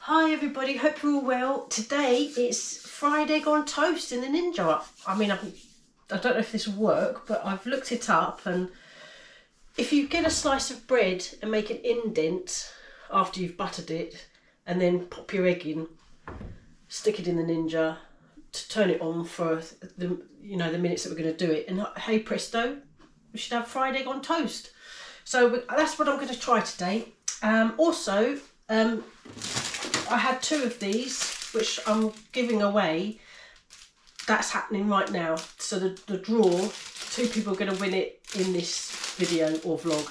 Hi everybody, hope you're all well. Today it's fried egg on toast in the Ninja. I mean, I don't know if this will work, but I've looked it up, and if you get a slice of bread and make an indent after you've buttered it, and then pop your egg in, stick it in the Ninja, to turn it on for the minutes that we're going to do it, and hey presto, we should have fried egg on toast. So that's what I'm going to try today. I had 2 of these, which I'm giving away. That's happening right now. So the draw, 2 people are going to win it in this video or vlog.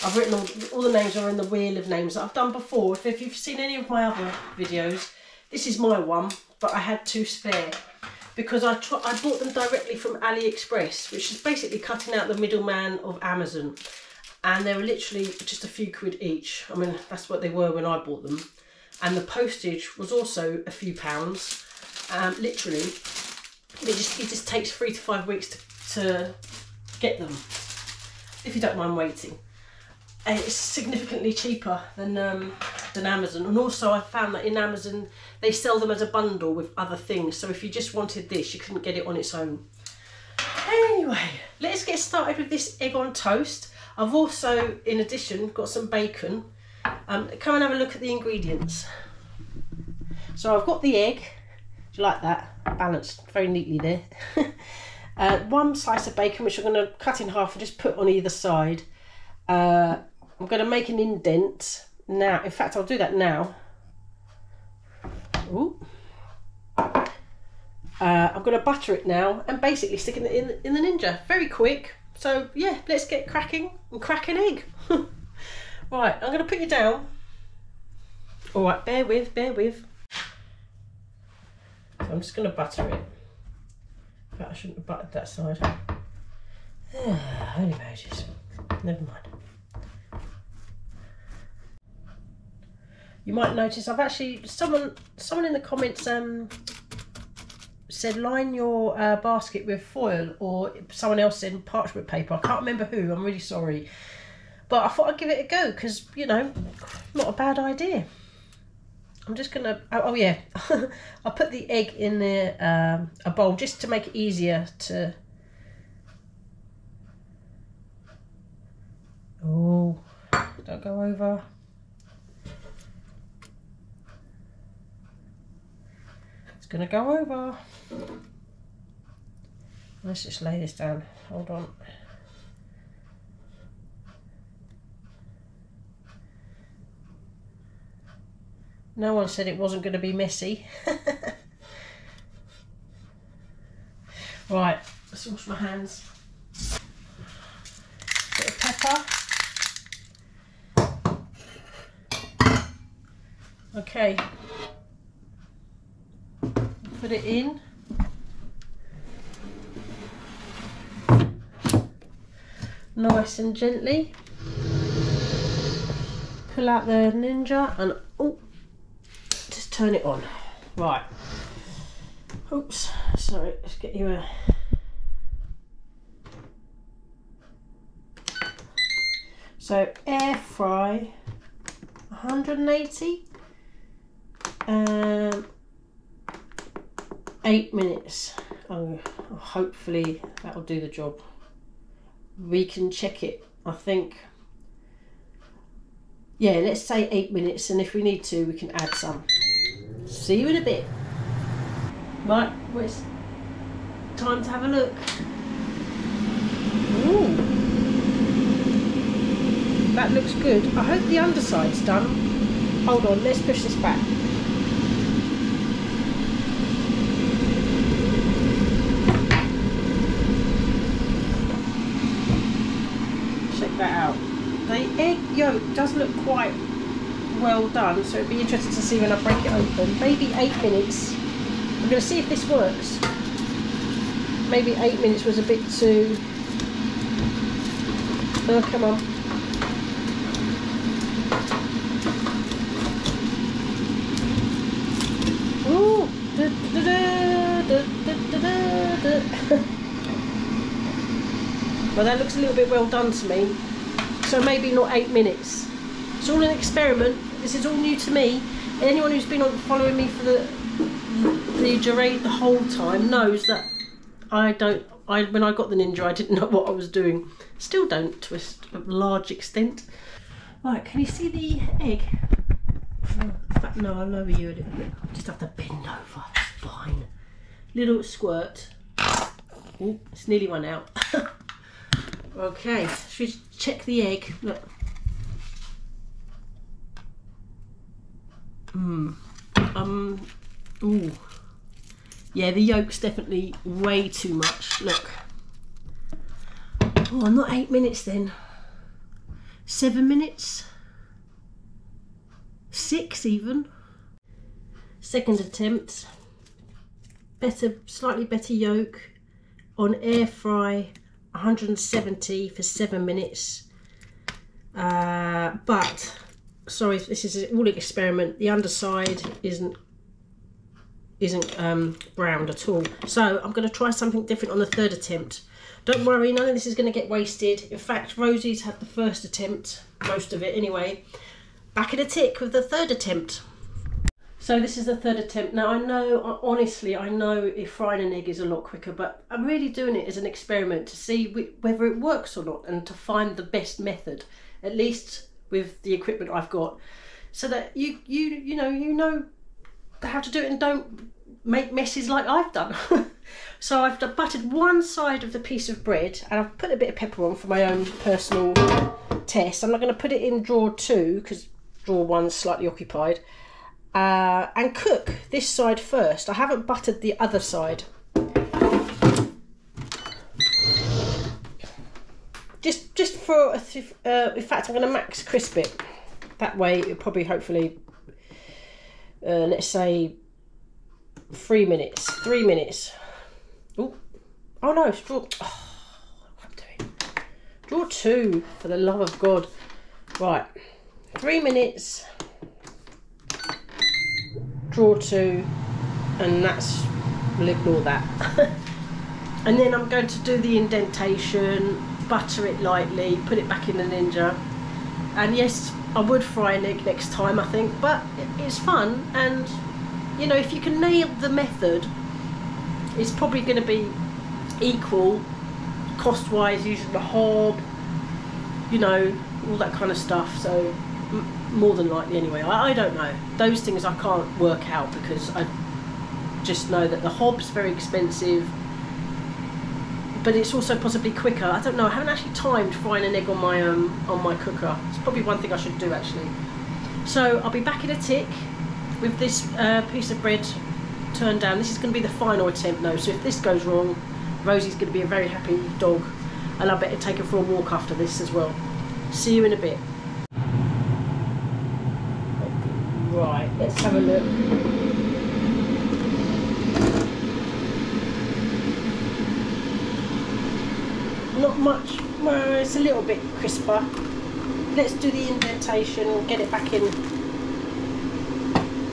I've written all the names are in the wheel of names that I've done before. If you've seen any of my other videos, this is my one, but I had 2 spare because I bought them directly from AliExpress, which is basically cutting out the middleman of Amazon. And they were literally just a few quid each. I mean, that's what they were when I bought them. And the postage was also a few pounds. Literally, it just takes 3 to 5 weeks to get them, if you don't mind waiting. And it's significantly cheaper than Amazon. And also I found that in Amazon, they sell them as a bundle with other things. So if you just wanted this, you couldn't get it on its own. Anyway, let's get started with this egg on toast. I've also, in addition, got some bacon. Come and have a look at the ingredients. So I've got the egg. Do you like that? Balanced very neatly there. 1 slice of bacon, which I'm going to cut in half and just put on either side. I'm going to make an indent now. In fact, I'll do that now. Ooh. I'm going to butter it now and basically stick it in the Ninja. Very quick. So yeah, let's get cracking and crack an egg. Right, I'm going to put you down. All right, bear with. So I'm just going to butter it. In fact, I shouldn't have buttered that side. Holy Moses. Never mind. You might notice I've actually, someone in the comments said line your basket with foil, or someone else said parchment paper. I can't remember who, I'm really sorry. But I thought I'd give it a go because, you know, not a bad idea. I'm just going to, oh yeah, I'll put the egg in a bowl just to make it easier to, oh, don't go over. It's going to go over. Let's just lay this down, hold on. No one said it wasn't going to be messy. Right, let's wash my hands. Bit of pepper. Okay. Put it in. Nice and gently. Pull out the Ninja and oh, just turn it on. Right. Oops, sorry, let's get you a... So air fry 180 8 minutes. Oh, hopefully that'll do the job. We can check it, I think. Yeah, let's say 8 minutes, and if we need to, we can add some. See you in a bit. Right, well, it's time to have a look. Ooh, that looks good. I hope the underside's done. Hold on, let's push this back. Check that out. The egg yolk does look quite well done, so it'd be interesting to see when I break it open. Maybe 8 minutes. I'm going to see if this works. Maybe 8 minutes was a bit too... Oh, come on. Ooh! Well, that looks a little bit well done to me. So maybe not 8 minutes. It's all an experiment. This is all new to me. Anyone who's been following me for the whole time knows that when I got the Ninja, I didn't know what I was doing. Still don't, to a large extent. Right, can you see the egg? Oh, in fact, no, I'll lower you a little bit. I just have to bend over, it's fine. Little squirt. Oh, it's nearly run out. Okay, should we check the egg? Look. Ooh. Yeah, the yolk's definitely way too much. Look. Oh, not 8 minutes then. 7 minutes. 6 even. Second attempt. Slightly better yolk on air fry 170 for 7 minutes. But sorry, this is all an experiment. The underside isn't browned at all. So I'm going to try something different on the third attempt. Don't worry, none of this is going to get wasted. In fact, Rosie's had the first attempt, most of it anyway. Back in a tick with the third attempt. So this is the third attempt. Now I know, honestly, I know if frying an egg is a lot quicker, but I'm really doing it as an experiment to see whether it works or not, and to find the best method, at least with the equipment I've got, so that you know how to do it and don't make messes like I've done. So I've buttered one side of the piece of bread, and I've put a bit of pepper on for my own personal test. I'm not going to put it in drawer 2 because drawer 1's slightly occupied. And cook this side first. I haven't buttered the other side. Just for, in fact, I'm going to max crisp it. That way it'll probably, hopefully, let's say 3 minutes. 3 minutes. Ooh. Oh no, it's drawer. Oh, what am I doing? Drawer 2, for the love of God. Right, 3 minutes. Drawer 2, and we'll ignore that. And then I'm going to do the indentation, butter it lightly, put it back in the Ninja. And yes, I would fry an egg next time, I think, but it's fun. And you know, if you can nail the method, it's probably going to be equal cost wise using the hob, you know, all that kind of stuff. So more than likely anyway. I don't know, those things I can't work out, because I just know that the hob's very expensive, but it's also possibly quicker. I don't know, I haven't actually timed frying an egg on my cooker. It's probably one thing I should do actually. So I'll be back in a tick with this piece of bread turned down. This is going to be the final attempt though, so if this goes wrong, Rosie's going to be a very happy dog, and I better take her for a walk after this as well. See you in a bit. Right, let's have a look. Not much, well, it's a little bit crisper. Let's do the indentation and get it back in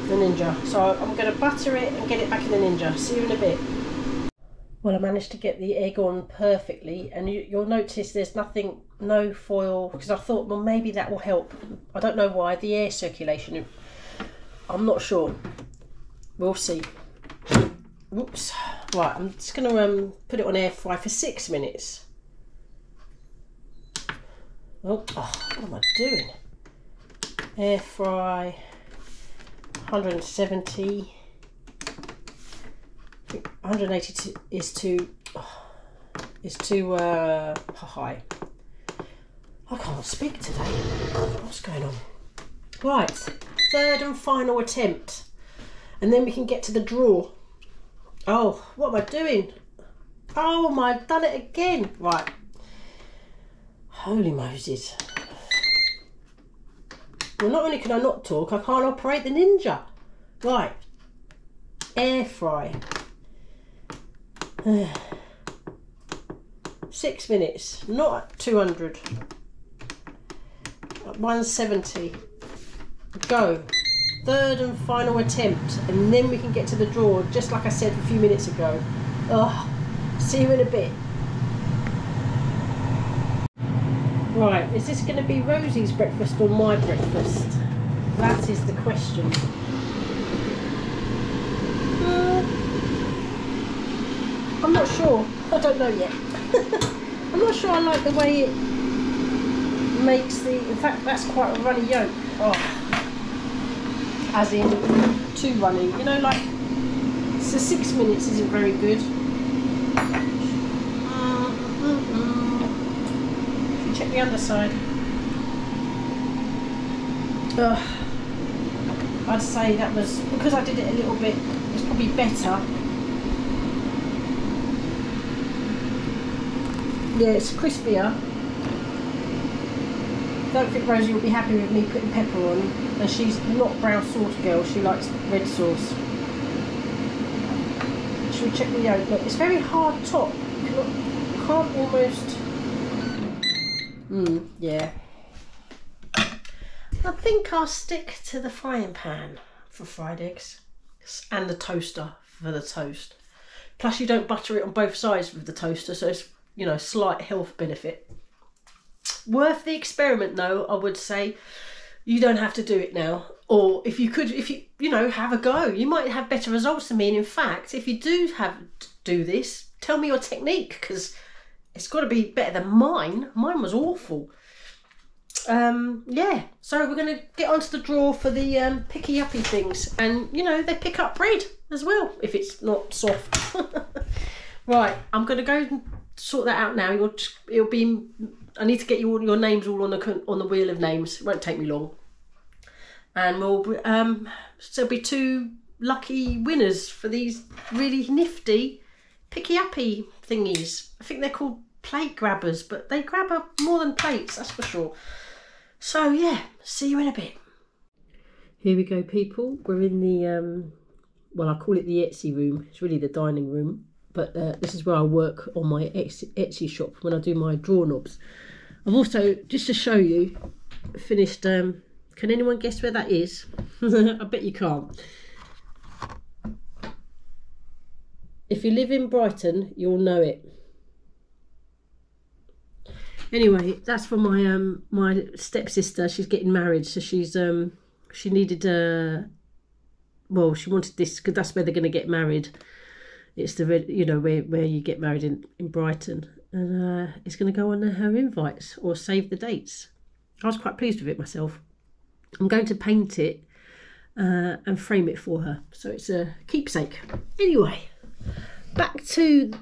the Ninja. So I'm going to butter it and get it back in the Ninja. See you in a bit. Well, I managed to get the egg on perfectly, and you'll notice there's no foil, because I thought, well, maybe that will help. I don't know why, the air circulation, I'm not sure. We'll see. Whoops. Right, I'm just going to put it on air fry for 6 minutes. Oh, what am I doing? Air fry 170. 180 is too high. I can't speak today. What's going on? Right, third and final attempt, and then we can get to the drawer. Oh, what am I doing? Oh my, I've done it again. Right. Holy Moses. Well, not only can I not talk, I can't operate the Ninja. Right. Air fry. 6 minutes, not 200. 170. Go. Third and final attempt, and then we can get to the drawer, just like I said a few minutes ago. Oh, see you in a bit. Right, is this going to be Rosie's breakfast or my breakfast? That is the question. I don't know yet. I'm not sure I like the way it makes the, in fact that's quite a runny yolk. Oh, as in too runny, you know, like, so 6 minutes isn't very good. If you check the underside, I'd say that was, because I did it a little bit, it's probably better. Yeah, it's crispier. Don't think Rosie will be happy with me putting pepper on, and she's not brown sauce girl, she likes red sauce. Should we check the yolk? Look, it's very hard top. You can't almost... yeah. I think I'll stick to the frying pan for fried eggs, and the toaster for the toast. Plus you don't butter it on both sides with the toaster, so it's, you know, slight health benefit. Worth the experiment though, I would say. You don't have to do it now, or if you could, you know, have a go, you might have better results than me. And in fact, if you do this, tell me your technique, because it's got to be better than mine. Mine was awful. Yeah, so we're going to get onto the drawer for the picky uppy things, and you know, they pick up bread as well if it's not soft. Right, I'm going to go and sort that out now. It'll be, I need to get you all your names all on the wheel of names. It won't take me long, and we'll so there'll be 2 lucky winners for these really nifty picky uppy thingies. I think they're called plate grabbers, but they grab more than plates, that's for sure. So yeah, see you in a bit. Here we go, people. We're in the well, I call it the Etsy room. It's really the dining room, but this is where I work on my Etsy shop when I do my drawer knobs. I've also, just to show you, finished, can anyone guess where that is? I bet you can't. If you live in Brighton, you'll know it. Anyway, that's for my my stepsister. She's getting married, so she's she needed well, she wanted this because that's where they're going to get married. It's the, you know, where you get married in Brighton, and it's going to go on her invites or save the dates. I was quite pleased with it myself. I'm going to paint it and frame it for her, so it's a keepsake. Anyway, back to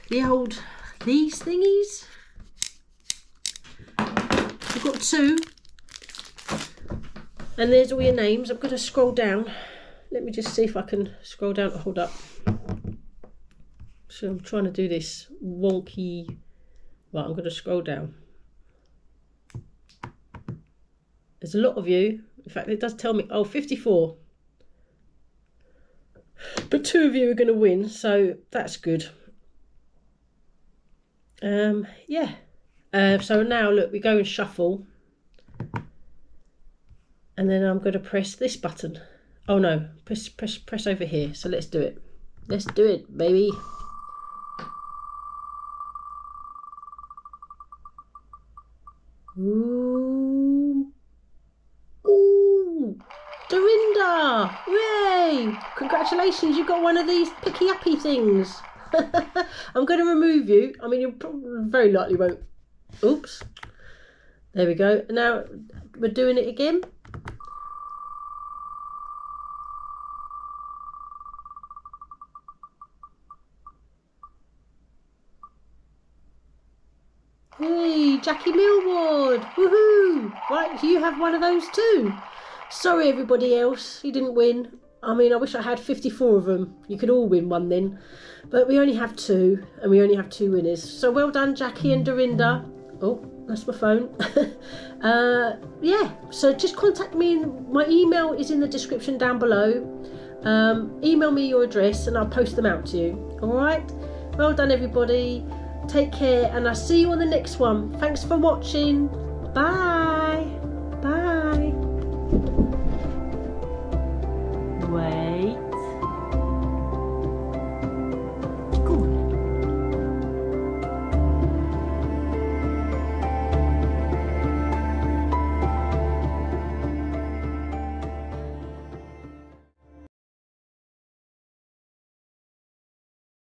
the old these thingies. I've got 2, and there's all your names. I'm going to scroll down. Let me just see if I can scroll down. Hold up. So I'm trying to do this wonky. Right, I'm going to scroll down. There's a lot of you. In fact, it does tell me, oh, 54. But 2 of you are going to win, so that's good. Yeah. So now look, we go and shuffle, and then I'm going to press this button. Oh no, press over here. So let's do it. Let's do it, baby. Ooh, ooh, Dorinda! Yay! Congratulations, you got one of these picky uppy things. I'm going to remove you. I mean, you very likely won't. Oops. There we go. Now we're doing it again. Hey, Jackie Millward. Woohoo! Right, you have one of those too. Sorry everybody else, you didn't win. I mean, I wish I had 54 of them. You could all win one then. But we only have 2, and we only have 2 winners. So well done, Jackie and Dorinda. Oh, that's my phone. Yeah, so just contact me. My email is in the description down below. Email me your address and I'll post them out to you. All right? Well done, everybody. Take care, and I'll see you on the next one. Thanks for watching. Bye. Bye. Well.